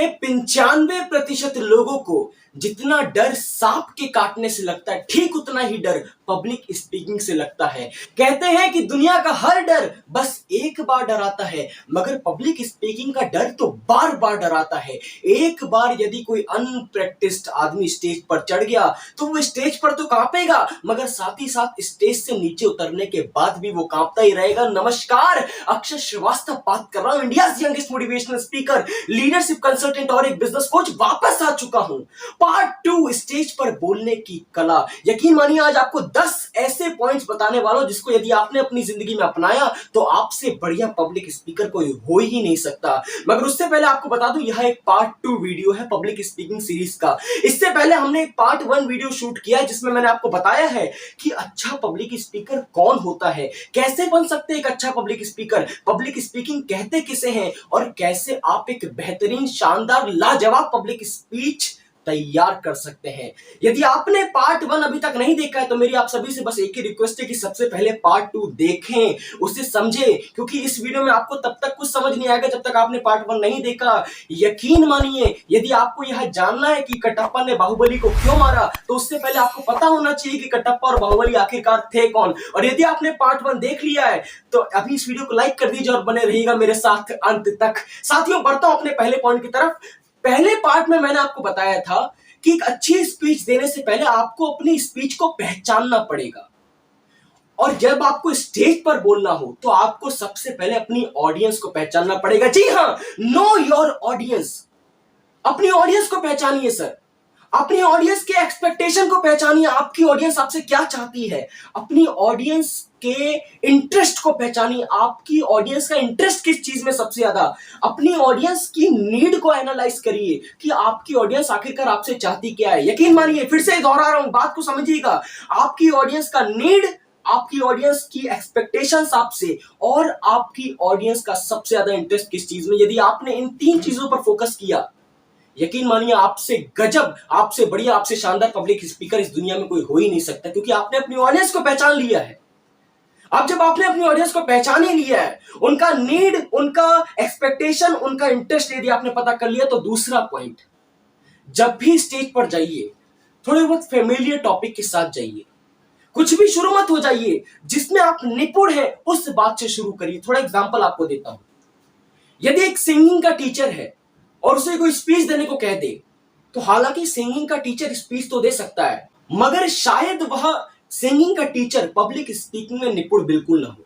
में 95% लोगों को जितना डर सांप के काटने से लगता है, ठीक उतना ही डर पब्लिक स्पीकिंग से लगता है। कहते हैं कि दुनिया का हर डर बस एक बार डराता है, मगर पब्लिक स्पीकिंग का डर तो बार बार डराता है। एक बार यदि कोई अनप्रैक्टिस्ड आदमी स्टेज पर चढ़ गया तो वो स्टेज पर तो कांपेगा, मगर साथ ही साथ स्टेज से नीचे उतरने के बाद भी वो कांपता ही रहेगा। नमस्कार, अक्षय श्रीवास्तव बात कर रहा हूं, India youngest motivational speaker, leadership consultant और एक बिजनेस कोच। वापस आ चुका हूं पार्ट 2, स्टेज पर बोलने की कला। यकीन मानिए आज आपको 10 ऐसे पॉइंट्स बताने वाला हूं जिसको यदि आपने अपनी जिंदगी में अपनाया तो आपसे बढ़िया पब्लिक स्पीकर कोई हो ही नहीं सकता। मगर उससे पहले आपको बता दूं, यह एक पार्ट 2 वीडियो है पब्लिक स्पीकिंग सीरीज का। इससे पहले हमने एक पार्ट 1 वीडियो शूट किया है जिसमें मैंने आपको बताया है कि अच्छा पब्लिक स्पीकर कौन होता है, कैसे बन सकते हैं एक अच्छा पब्लिक स्पीकर, पब्लिक स्पीकिंग कहते किसे हैं और कैसे आप एक बेहतरीन, शानदार, लाजवाब पब्लिक स्पीच तैयार कर सकते हैं। यदि आपने पार्ट 1 अभी तक नहीं देखा है तो मेरी आप सभी से बस एक ही रिक्वेस्ट है कि सबसे पहले पार्ट 2 देखें, उसे समझें, क्योंकि इस वीडियो में आपको तब तक कुछ समझ नहीं आएगा जब तक आपने पार्ट 1 नहीं देखा। यकीन मानिए, यदि आपको यह जानना है कि कटप्पा ने बाहुबली को क्यों मारा तो उससे पहले आपको पता होना चाहिए कि कटप्पा और बाहुबली आखिरकार थे कौन। और यदि आपने पार्ट 1 देख लिया है तो अभी इस वीडियो को लाइक कर दीजिए और बने रहिएगा मेरे साथ अंत तक। साथियों, बढ़ता हूं अपने पहले पॉइंट की तरफ। पहले पार्ट में मैंने आपको बताया था कि एक अच्छी स्पीच देने से पहले आपको अपनी स्पीच को पहचानना पड़ेगा, और जब आपको स्टेज पर बोलना हो तो आपको सबसे पहले अपनी ऑडियंस को पहचानना पड़ेगा। जी हां, नो योर ऑडियंस। अपनी ऑडियंस को पहचानिए सर, अपनी ऑडियंस के एक्सपेक्टेशन को पहचानिए। आपकी ऑडियंस आपसे क्या चाहती है, अपनी ऑडियंस के इंटरेस्ट को पहचानिए। आपकी ऑडियंस का इंटरेस्ट किस चीज में सबसे ज्यादा, अपनी ऑडियंस की नीड को एनालाइज करिए कि आपकी ऑडियंस आखिरकार आपसे चाहती क्या है। यकीन मानिए, फिर से दोहरा रहा हूं, बात को समझिएगा। आपकी ऑडियंस का नीड, आपकी ऑडियंस की एक्सपेक्टेशंस आपसे, और आपकी ऑडियंस का सबसे ज्यादा इंटरेस्ट किस चीज में, यदि आपने इन 3 चीजों पर फोकस किया, यकीन मानिए आपसे गजब, आपसे बढ़िया, आपसे शानदार पब्लिक स्पीकर इस दुनिया में कोई हो ही नहीं सकता, क्योंकि आपने अपनी ऑडियंस को पहचान लिया है। अब जब आपने अपनी ऑडियंस को पहचान ही लिया है, उनका नीड, उनका एक्सपेक्टेशन, उनका इंटरेस्ट यदि आपने पता कर लिया, तो दूसरा पॉइंट, जब भी स्टेज पर जाइए थोड़े बहुत फेमिलियर टॉपिक के साथ जाइए। कुछ भी शुरू मत हो जाइए, जिसमें आप निपुण हैं उस बात से शुरू करिए। थोड़ा एग्जांपल आपको देता हूं। यदि एक सिंगिंग का टीचर है और उसे कोई स्पीच देने को कह दे, तो हालांकि सिंगिंग का टीचर स्पीच तो दे सकता है, मगर शायद वह सिंगिंग का टीचर पब्लिक स्पीकिंग में निपुण बिल्कुल ना हो।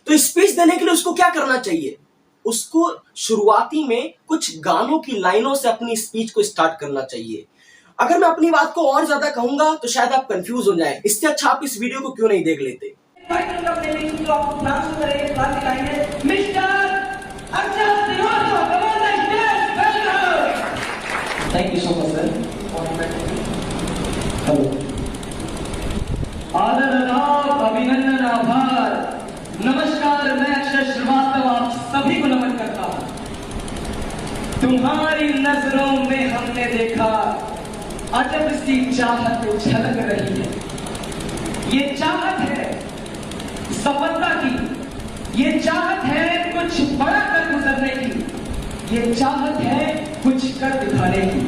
तो स्पीच देने के लिए उसको क्या करना चाहिए, उसको शुरुआती में कुछ गानों की लाइनों से अपनी स्पीच को स्टार्ट करना चाहिए। अगर मैं अपनी बात को और ज्यादा कहूंगा तो शायद आप कंफ्यूज हो जाए, इससे अच्छा आप इस वीडियो को क्यों नहीं देख लेते। Thank you so much sir. Hello, आदर, आदाब, अभिनंदन, आभार, नमस्कार। मैं अक्षय श्रीवास्तव आप सभी को नमन करता हूं। तुम्हारी नजरों में हमने देखा अजब सी चाहत झलक रही है। ये चाहत है सफलता की, ये चाहत है कुछ बड़ा कर गुजरने की, ये चाहत है कुछ कर दिखाने की।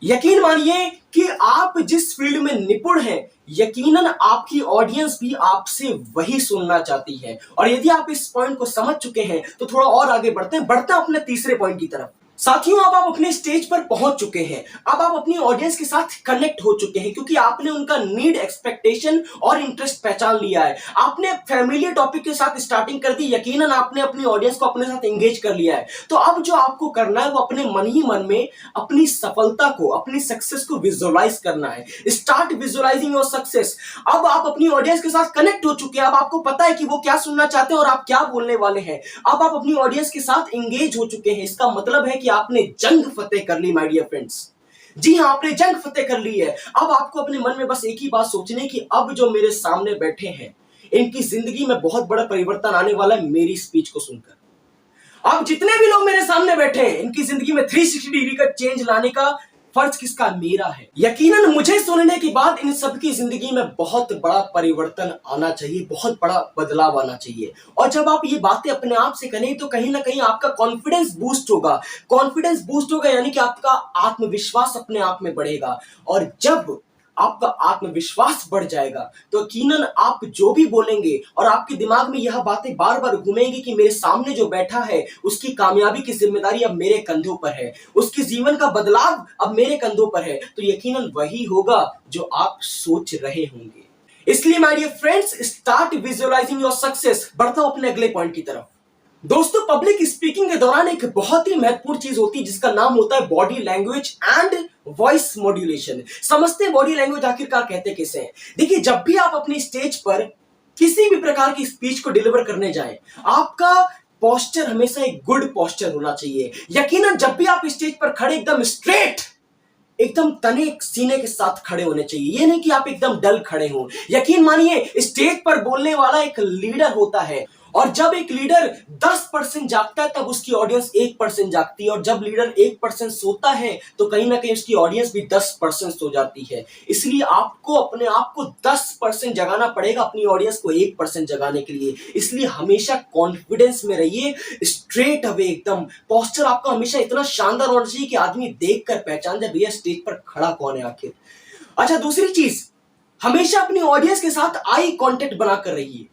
यकीन मानिए कि आप जिस फील्ड में निपुण हैं, यकीनन आपकी ऑडियंस भी आपसे वही सुनना चाहती है। और यदि आप इस पॉइंट को समझ चुके हैं तो थोड़ा और आगे बढ़ते हैं अपने तीसरे पॉइंट की तरफ। साथियों, अब आप अपने स्टेज पर पहुंच चुके हैं, अब आप अपनी ऑडियंस के साथ कनेक्ट हो चुके हैं, क्योंकि आपने उनका नीड, एक्सपेक्टेशन और इंटरेस्ट पहचान लिया है। आपने फैमिलियर टॉपिक के साथ स्टार्टिंग कर दी, यकीनन आपने अपनी ऑडियंस को अपने साथ एंगेज कर लिया है। तो अब जो आपको करना है वो अपने मन ही मन में अपनी सफलता को, अपनी सक्सेस को विजुअलाइज करना है। Start visualizing your success. अब आप अपनी ऑडियंस के साथ कनेक्ट हो चुके हैं, अब आपको पता है कि वो क्या सुनना चाहते हैं और आप क्या बोलने वाले हैं। अब आप अपनी ऑडियंस के साथ एंगेज हो चुके हैं, इसका मतलब है कि आपने जंग फतेह कर ली माय डियर फ्रेंड्स। जी हां, आपने जंग फतेह कर ली है। अब आपको अपने मन में बस एक ही बात सोचनी कि अब जो मेरे सामने बैठे हैं, इनकी जिंदगी में बहुत बड़ा परिवर्तन आने वाला है मेरी स्पीच को सुनकर। अब जितने भी लोग मेरे सामने बैठे हैं, इनकी जिंदगी में 360 डिग्री का चेंज लाने का फर्ज किसका? मेरा है। यकीनन मुझे सुनने के बाद इन सबकी जिंदगी में बहुत बड़ा परिवर्तन आना चाहिए, बहुत बड़ा बदलाव आना चाहिए। और जब आप ये बातें अपने आप से करें तो कहीं ना कहीं आपका कॉन्फिडेंस बूस्ट होगा। कॉन्फिडेंस बूस्ट होगा यानी कि आपका आत्मविश्वास अपने आप में बढ़ेगा। और जब आपका आत्मविश्वास बढ़ जाएगा तो यकीनन आप जो भी बोलेंगे और आपके दिमाग में यह बातें बार बार घूमेंगी कि मेरे सामने जो बैठा है उसकी कामयाबी की जिम्मेदारी अब मेरे कंधों पर है, उसके जीवन का बदलाव अब मेरे कंधों पर है, तो यकीनन वही होगा जो आप सोच रहे होंगे। इसलिए my dear friends, start visualizing your success. बढ़ता हूं अपने अगले पॉइंट की तरफ। दोस्तों, पब्लिक स्पीकिंग के दौरान एक बहुत ही महत्वपूर्ण चीज होती है जिसका नाम होता है body language and voice modulation. समझते हैं बॉडी लैंग्वेज आखिरकार कहते किसे हैं? देखिए, जब भी आप अपनी स्टेज पर किसी भी प्रकार की स्पीच को डिलीवर करने जाएं, आपका पोस्चर हमेशा एक गुड पोस्चर होना चाहिए। यकीनन जब भी आप स्टेज पर खड़े एकदम स्ट्रेट, एकदम तने सीने के साथ खड़े होने चाहिए। ये नहीं कि आप एकदम डल खड़े हो। यकीन मानिए, स्टेज पर बोलने वाला एक लीडर होता है और जब एक लीडर 10% जागता है तब उसकी ऑडियंस 1% जागती है, और जब लीडर 1% सोता है तो कहीं ना कहीं उसकी ऑडियंस भी 10% सो जाती है। इसलिए आपको अपने आप को 10% जगाना पड़ेगा अपनी ऑडियंस को 1% जगाने के लिए। इसलिए हमेशा कॉन्फिडेंस में रहिए, स्ट्रेट अवे एकदम पोस्चर आपका हमेशा इतना शानदार होना चाहिए कि आदमी देखकर पहचान जाए भैया स्टेज पर खड़ा कौन है आखिर। अच्छा, दूसरी चीज, हमेशा अपनी ऑडियंस के साथ आई कांटेक्ट बनाकर रहिए।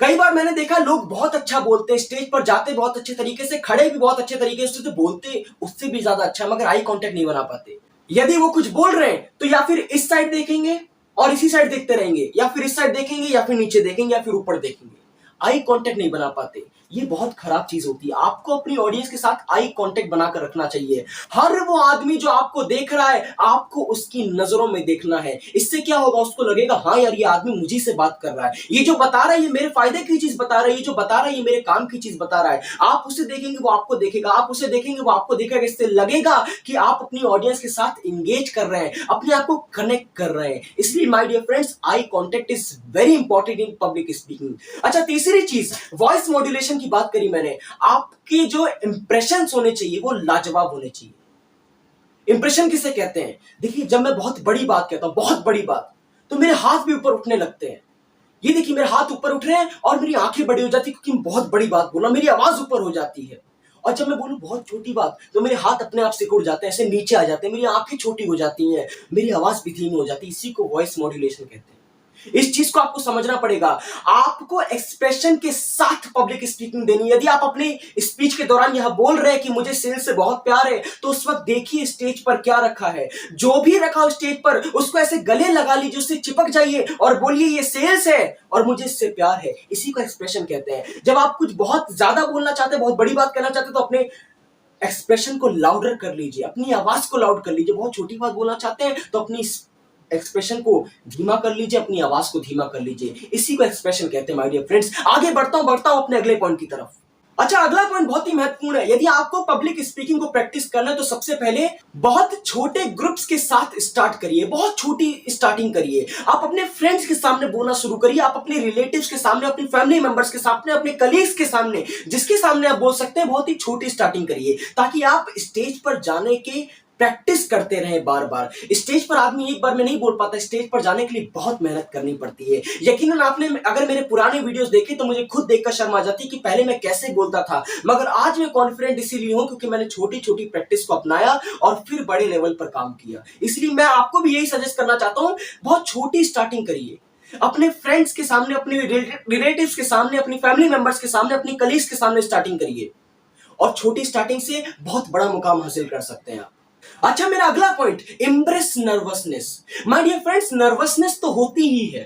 कई बार मैंने देखा लोग बहुत अच्छा बोलते हैं, स्टेज पर जाते बहुत अच्छे तरीके से, खड़े भी बहुत अच्छे तरीके से, तो बोलते उससे भी ज्यादा अच्छा, मगर आई कांटेक्ट नहीं बना पाते। यदि वो कुछ बोल रहे हैं तो या फिर इस साइड देखेंगे और इसी साइड देखते रहेंगे, या फिर इस साइड देखेंगे या फिर नीचे देखेंगे या फिर ऊपर देखेंगे। आई कांटेक्ट नहीं बना पाते, ये बहुत खराब चीज होती है। आपको अपनी ऑडियंस के साथ आई कांटेक्ट बनाकर रखना चाहिए। हर वो आदमी जो आपको देख रहा है आपको उसकी नजरों में देखना है। इससे क्या होगा, उसको लगेगा हाँ यार ये आदमी मुझे से बात कर रहा है, ये जो बता रहा है ये मेरे फायदे की चीज बता रहा है, ये जो बता रहा है ये मेरे काम की चीज बता रहा है। आप उसे देखेंगे वो आपको देखेगा, आप उसे देखेंगे वो आपको देखेगा। इससे लगेगा कि आप अपनी ऑडियंस के साथ इंगेज कर रहे हैं, अपने आप को कनेक्ट कर रहे हैं। इसलिए my dear friends, eye contact is very important in public speaking. अच्छा, तीसरी चीज, वॉइस मॉड्यूलेशन की बात करी मैंने। आपके जो इंप्रेशंस होने चाहिए वो लाजवाब होने चाहिए। इंप्रेशन किसे कहते हैं? देखिए, जब मैं बहुत बड़ी बात कहता हूं, बहुत बड़ी बात, तो मेरे हाथ भी ऊपर उठने लगते हैं। ये देखिए, मेरे हाथ ऊपर उठ रहे हैं और मेरी आंखें बड़ी हो जाती है क्योंकि मैं बहुत बड़ी बात बोला, मेरी आवाज ऊपर हो जाती है। और जब मैं बोलूं बहुत छोटी बात तो मेरे हाथ अपने आप सिकुड़ जाते हैं, ऐसे नीचे आ जाते हैं, मेरी आंखें छोटी हो जाती हैं, मेरी आवाज भी धीमी हो जाती है। इसी को वॉइस मॉड्यूलेशन कहते हैं। इस चीज को आपको समझना पड़ेगा। आपको एक्सप्रेशन के साथ पब्लिक स्पीकिंग देनी है। यदि आप अपनी स्पीच के दौरान यह बोल रहे हैं कि मुझे सेल्स से बहुत प्यार है, तो उस वक्त देखिए स्टेज पर क्या रखा है। जो भी रखा हो स्टेज पर उसको ऐसे गले लगा लीजिए, उससे चिपक जाइए और बोलिए ये सेल्स है और मुझे इससे प्यार है। इसी को एक्सप्रेशन कहते हैं। जब आप कुछ बहुत ज्यादा बोलना चाहते हैं, बहुत बड़ी बात कहना चाहते हैं, तो अपने एक्सप्रेशन को लाउडर कर लीजिए, अपनी आवाज को लाउड कर लीजिए। बहुत छोटी बात बोलना चाहते हैं तो अपनी एक्सप्रेशन को धीमा कर लीजिए, अपनी आवाज को धीमा कर लीजिए। इसी को एक्सप्रेशन कहते हैं माय डियर फ्रेंड्स। आगे बढ़ता हूं अपने अगले पॉइंट की तरफ। अच्छा, अगला पॉइंट बहुत ही महत्वपूर्ण है। यदि आपको पब्लिक स्पीकिंग को प्रैक्टिस करना है तो सबसे पहले बहुत छोटे ग्रुप्स के साथ स्टार्ट करिए, बहुत छोटी स्टार्टिंग करिए। आप अपने फ्रेंड्स के सामने बोलना शुरू करिए, आप अपने रिलेटिव्स के सामने, अपनी फैमिली मेंबर्स के सामने, अपने कलीग्स के सामने, जिसके सामने आप बोल सकते हैं, बहुत ही छोटी स्टार्टिंग करिए ताकि आप स्टेज पर जाने के प्रैक्टिस करते रहे बार बार। स्टेज पर आदमी एक बार में नहीं बोल पाता, स्टेज पर जाने के लिए बहुत मेहनत करनी पड़ती है। यकीनन आपने अगर मेरे पुराने वीडियोस देखे तो मुझे खुद देखकर शर्म आ जाती है कि पहले मैं कैसे बोलता था, मगर आज मैं कॉन्फिडेंट इसीलिए हूं क्योंकि मैंने छोटी छोटी प्रैक्टिस को अपनाया और फिर बड़े लेवल पर काम किया। इसलिए मैं आपको भी यही सजेस्ट करना चाहता हूं, बहुत छोटी स्टार्टिंग करिए। अपने फ्रेंड्स के सामने, अपने रिलेटिव्स के सामने, अपनी फैमिली मेंबर्स के सामने, अपनी कलीग्स के सामने स्टार्टिंग करिए और छोटी स्टार्टिंग से बहुत बड़ा मुकाम हासिल कर सकते हैं आप। अच्छा, मेरा अगला point, embrace nervousness. My dear friends, nervousness तो होती ही है,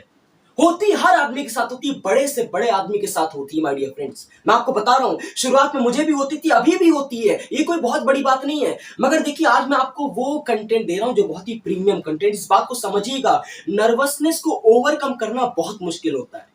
होती हर आदमी के साथ होती है, बड़े से बड़े आदमी के साथ होती है माय डियर फ्रेंड्स। मैं आपको बता रहा हूं, शुरुआत में मुझे भी होती थी, अभी भी होती है, ये कोई बहुत बड़ी बात नहीं है। मगर देखिए, आज मैं आपको वो कंटेंट दे रहा हूं जो बहुत ही प्रीमियम कंटेंट। इस बात को समझिएगा, नर्वसनेस को ओवरकम करना बहुत मुश्किल होता है।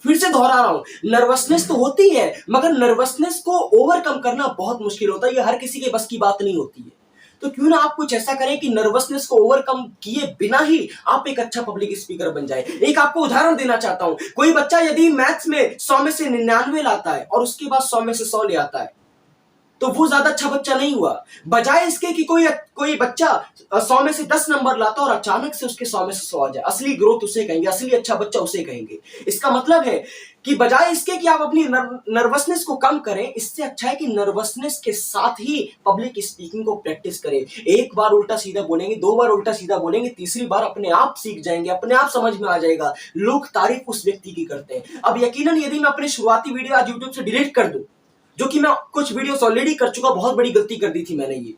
फिर से दोहरा रहा हूं, नर्वसनेस तो होती है मगर नर्वसनेस को ओवरकम करना बहुत मुश्किल होता है। ये हर किसी के बस की बात नहीं होती है। तो क्यों ना आप कुछ ऐसा करें कि नर्वसनेस को ओवरकम किए बिना ही आप एक अच्छा पब्लिक स्पीकर बन जाए। एक आपको उदाहरण देना चाहता हूं। कोई बच्चा यदि मैथ्स में 100 में से 99 लाता है और उसके बाद 100 में से 100 ले आता है, तो वो ज्यादा अच्छा बच्चा नहीं हुआ। बजाय इसके कि कोई बच्चा 100 में से 10 नंबर लाता और अचानक से उसके 100 में से 100 आ जाए, असली ग्रोथ उसे कहेंगे, असली अच्छा बच्चा उसे कहेंगे। इसका मतलब है कि बजाय इसके कि आप अपनी नर्वसनेस को कम करें, इससे अच्छा है कि नर्वसनेस के साथ ही पब्लिक स्पीकिंग को प्रैक्टिस करें। एक बार उल्टा सीधा बोलेंगे, 2 बार उल्टा सीधा बोलेंगे, तीसरी बार अपने आप सीख जाएंगे, अपने आप समझ में आ जाएगा। लोग तारीफ उस व्यक्ति की करते हैं। अब यकीनन यदि मैं अपनी शुरुआती वीडियो आज यूट्यूब से डिलीट कर दूं, जो कि मैं कुछ वीडियोस ऑलरेडी कर चुका, बहुत बड़ी गलती कर दी थी मैंने ये,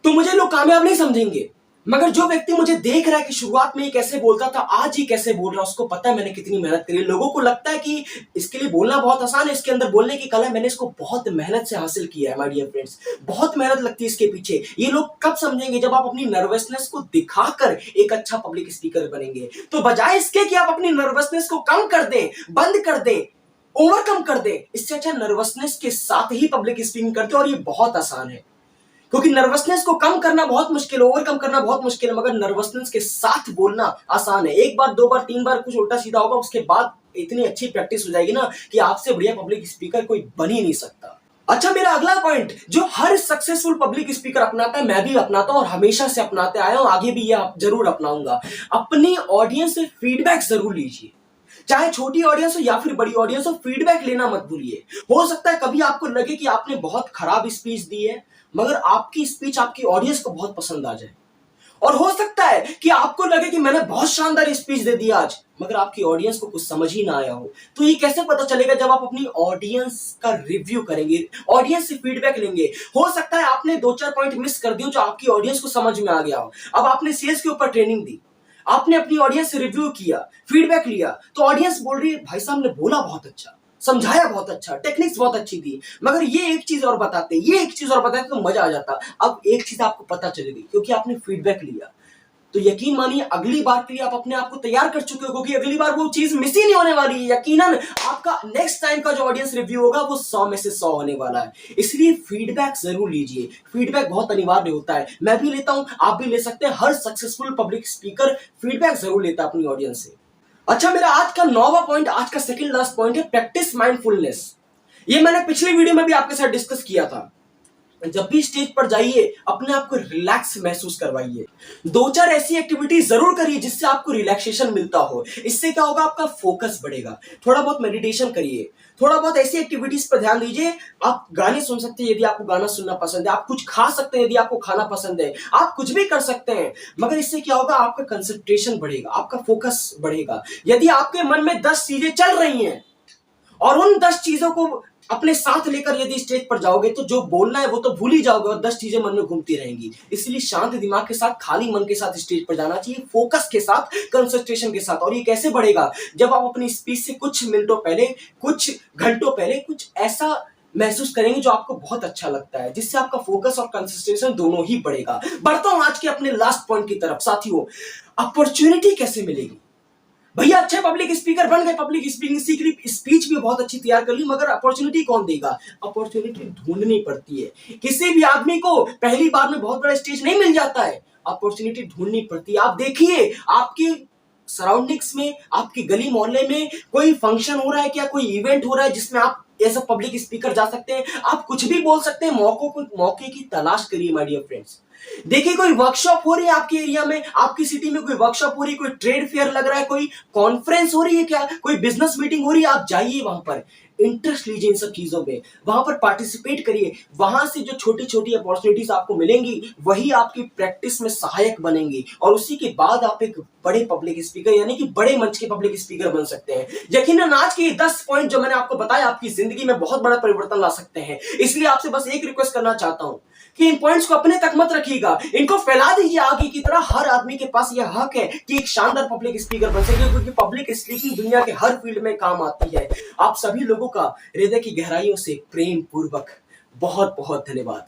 तो मुझे लोग कामयाब नहीं समझेंगे। मगर जो व्यक्ति मुझे देख रहा है कि शुरुआत में ये कैसे बोलता था, आज ही कैसे बोल रहा है, उसको पता है मैंने कितनी मेहनत करी है। लोगों को लगता है कि इसके लिए बोलना बहुत आसान है, इसके अंदर बोलने की कला है, मैंने इसको बहुत मेहनत से हासिल किया है माय डियर फ्रेंड्स। बहुत मेहनत लगती है इसके पीछे। ये लोग कब समझेंगे? जब आप अपनी नर्वसनेस को दिखाकर एक अच्छा पब्लिक स्पीकर बनेंगे। तो बजाय इसके कि आप अपनी नर्वसनेस को कम कर दें, बंद कर दें, ओवरकम कर दे, इससे अच्छा नर्वसनेस के साथ ही पब्लिक स्पीकिंग करते, और ये बहुत आसान है। क्योंकि नर्वसनेस को कम करना बहुत मुश्किल है, ओवरकम करना बहुत मुश्किल है, मगर नर्वसनेस के साथ बोलना आसान है। 1 बार 2 बार 3 बार कुछ उल्टा सीधा होगा, उसके बाद इतनी अच्छी प्रैक्टिस हो जाएगी ना कि आपसे बढ़िया पब्लिक स्पीकर कोई बन ही नहीं सकता। अच्छा, मेरा अगला पॉइंट जो हर सक्सेसफुल पब्लिक स्पीकर अपनाता है, मैं भी अपनाता हूं और हमेशा से अपनाते आया हूं, आगे भी यह जरूर अपनाऊंगा। अपनी ऑडियंस से फीडबैक जरूर लीजिए। चाहे छोटी ऑडियंस हो या फिर बड़ी ऑडियंस हो, फीडबैक लेना मत भूलिए। हो सकता है कभी आपको लगे कि आपने बहुत खराब स्पीच दी है, मगर आपकी स्पीच आपकी ऑडियंस को बहुत पसंद आ जाए। और हो सकता है कि आपको लगे कि मैंने बहुत शानदार स्पीच दे दी आज, मगर आपकी ऑडियंस को कुछ समझ ही ना आया हो। तो ये कैसे पता चलेगा? जब आप अपनी ऑडियंस का रिव्यू करेंगे, ऑडियंस से फीडबैक लेंगे। हो सकता है आपने 2-4 पॉइंट मिस कर दिए जो आपकी ऑडियंस को समझ में आ गया हो। अब आपने सेल्स के ऊपर ट्रेनिंग दी, आपने अपनी ऑडियंस से रिव्यू किया, फीडबैक लिया, तो ऑडियंस बोल रही है भाई साहब ने बोला बहुत अच्छा, समझाया बहुत अच्छा, टेक्निक्स बहुत अच्छी दी, मगर ये एक चीज और बताते, ये एक चीज और बताते तो मजा आ जाता। अब एक चीज आपको पता चलेगी क्योंकि आपने फीडबैक लिया, तो यकीन मानिए अगली बार के लिए आप अपने आप को तैयार कर चुके हो, क्योंकि अगली बार वो चीज मिस ही नहीं होने वाली है। यकीनन आपका नेक्स्ट टाइम का जो ऑडियंस रिव्यू होगा वो 100 में से 100 होने वाला है। इसलिए फीडबैक जरूर लीजिए, फीडबैक बहुत अनिवार्य होता है। मैं भी लेता हूं, आप भी ले सकते हैं। हर सक्सेसफुल पब्लिक स्पीकर फीडबैक जरूर लेता है अपनी ऑडियंस से। अच्छा, मेरा आज का 9वां पॉइंट, आज का सेकंड लास्ट पॉइंट है प्रैक्टिस माइंडफुलनेस। ये मैंने पिछले वीडियो में भी आपके साथ डिस्कस किया था। जब भी स्टेज पर जाइए अपने आप को रिलैक्स महसूस करवाइए। 2-4 ऐसी एक्टिविटी जरूर करिए जिससे आपको रिलैक्सेशन मिलता हो। इससे क्या होगा? आपका फोकस बढ़ेगा। थोड़ा बहुत मेडिटेशन करिए, थोड़ा बहुत ऐसी एक्टिविटीज पर ध्यान दीजिए। आप गाने सुन सकते हैं यदि आपको गाना सुनना पसंद है, आप कुछ खा सकते हैं यदि आपको खाना पसंद है, आप कुछ भी कर सकते हैं। मगर इससे क्या होगा? आपका कंसंट्रेशन बढ़ेगा, आपका फोकस बढ़ेगा। यदि आपके मन में 10 चीजें चल रही हैं और उन 10 चीजों को अपने साथ लेकर यदि स्टेज पर जाओगे तो जो बोलना है वो तो भूल ही जाओगे और 10 चीजें मन में घूमती रहेंगी। इसलिए शांत दिमाग के साथ, खाली मन के साथ स्टेज पर जाना चाहिए, फोकस के साथ, कंसंट्रेशन के साथ। और ये कैसे बढ़ेगा? जब आप अपनी स्पीच से कुछ मिनटों पहले, कुछ घंटों पहले कुछ ऐसा महसूस करेंगे जो आपको बहुत अच्छा लगता है, जिससे आपका फोकस और कंसंट्रेशन दोनों ही बढ़ेगा। बढ़ता हूं आज के अपने लास्ट पॉइंट की तरफ। साथियों, अपॉर्चुनिटी कैसे मिलेगी? भैया अच्छे पब्लिक स्पीकर बन गए, पब्लिक स्पीकिंग सीख ली, स्पीच भी बहुत अच्छी तैयार कर ली, मगर अपॉर्चुनिटी कौन देगा? अपॉर्चुनिटी ढूंढनी पड़ती है। किसी भी आदमी को पहली बार में बहुत बड़ा स्टेज नहीं मिल जाता है, अपॉर्चुनिटी ढूंढनी पड़ती है। आप देखिए आपकी सराउंडिंग्स में, आपकी गली मोहल्ले में कोई फंक्शन हो रहा है क्या, कोई इवेंट हो रहा है जिसमें आप एज अ पब्लिक स्पीकर जा सकते हैं, आप कुछ भी बोल सकते हैं। मौके की तलाश करिए माय डियर फ्रेंड्स। देखिए कोई वर्कशॉप हो रही है आपके एरिया में, आपकी सिटी में कोई वर्कशॉप हो रही है, कोई ट्रेड फेयर लग रहा है, कोई कॉन्फ्रेंस हो रही है क्या, कोई बिजनेस मीटिंग हो रही है, आप जाइए वहां पर, इंटरेस्ट लीजिए इन सब चीजों में, वहां पर पार्टिसिपेट करिए। वहां से जो छोटी छोटी अपॉर्चुनिटीज आपको मिलेंगी वही आपकी प्रैक्टिस में सहायक बनेंगी, और उसी के बाद आप एक बड़े पब्लिक स्पीकर यानी कि बड़े मंच के पब्लिक स्पीकर बन सकते हैं। यकीनन आज के 10 पॉइंट जो मैंने आपको बताया आपकी जिंदगी में बहुत बड़ा परिवर्तन ला सकते हैं। इसलिए आपसे बस एक रिक्वेस्ट करना चाहता हूं कि इन पॉइंट्स को अपने तक मत रखिएगा, इनको फैला दीजिए आगे की तरह। हर आदमी के पास यह हक है कि एक शानदार पब्लिक स्पीकर बन सके, क्योंकि पब्लिक स्पीकिंग दुनिया के हर फील्ड में काम आती है। आप सभी लोगों का हृदय की गहराइयों से प्रेम पूर्वक बहुत बहुत धन्यवाद।